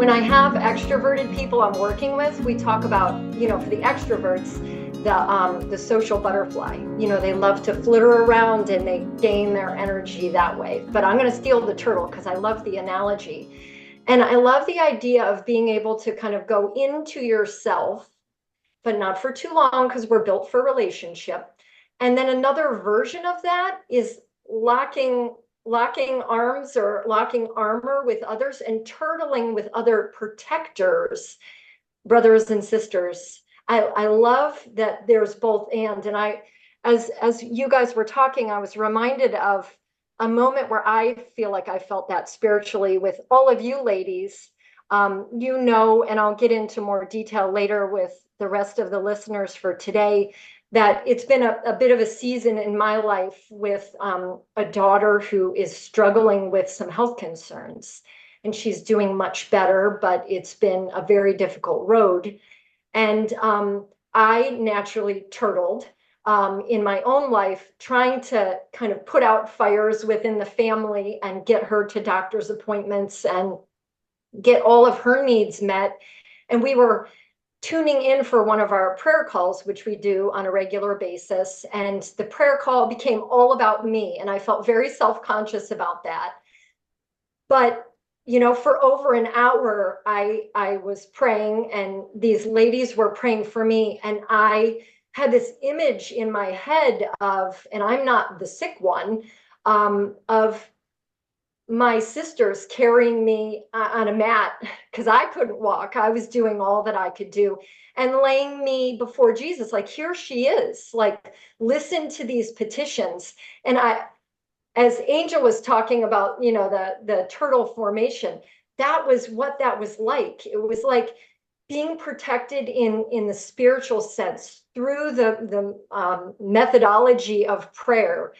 when I have extroverted people I'm working with, we talk about, for the extroverts, the social butterfly. They love to flitter around and they gain their energy that way. But I'm going to steal the turtle because I love the analogy. And I love the idea of being able to kind of go into yourself, but not for too long because we're built for relationship. And then another version of that is locking arms or locking armor with others and turtling with other protectors, brothers and sisters. I love that there's both and I, as you guys were talking, I was reminded of a moment where I feel like I felt that spiritually with all of you ladies. And I'll get into more detail later with the rest of the listeners for today, that it's been a bit of a season in my life with a daughter who is struggling with some health concerns. And she's doing much better, but it's been a very difficult road. And I naturally turtled in my own life, trying to kind of put out fires within the family and get her to doctor's appointments and get all of her needs met. And we were tuning in for one of our prayer calls, which we do on a regular basis. And the prayer call became all about me. And I felt very self-conscious about that. But, for over an hour, I was praying and these ladies were praying for me. And I had this image in my head of, and I'm not the sick one, of my sisters carrying me on a mat because I couldn't walk. I was doing all that I could do and laying me before Jesus. Like, here she is, like, listen to these petitions. And as Angel was talking about, the turtle formation, that was what that was like. It was like being protected in the spiritual sense through the methodology of prayer.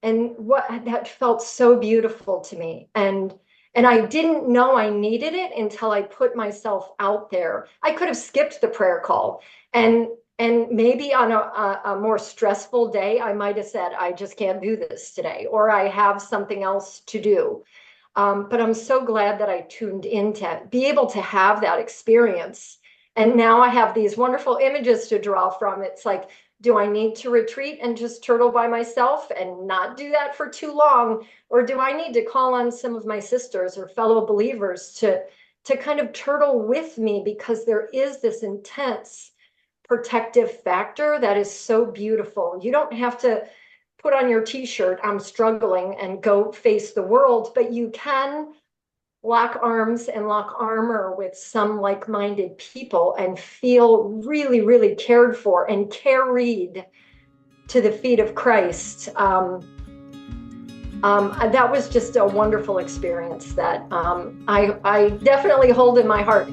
And what that felt so beautiful to me. And I didn't know I needed it until I put myself out there. I could have skipped the prayer call. And maybe on a more stressful day, I might have said, I just can't do this today, or I have something else to do. But I'm so glad that I tuned in to be able to have that experience. And now I have these wonderful images to draw from. It's like, do I need to retreat and just turtle by myself and not do that for too long? Or do I need to call on some of my sisters or fellow believers to kind of turtle with me? Because there is this intense protective factor that is so beautiful. You don't have to put on your t-shirt, I'm struggling, and go face the world, but you can lock arms and lock armor with some like-minded people and feel really, really cared for and carried to the feet of Christ. That was just a wonderful experience that I definitely hold in my heart.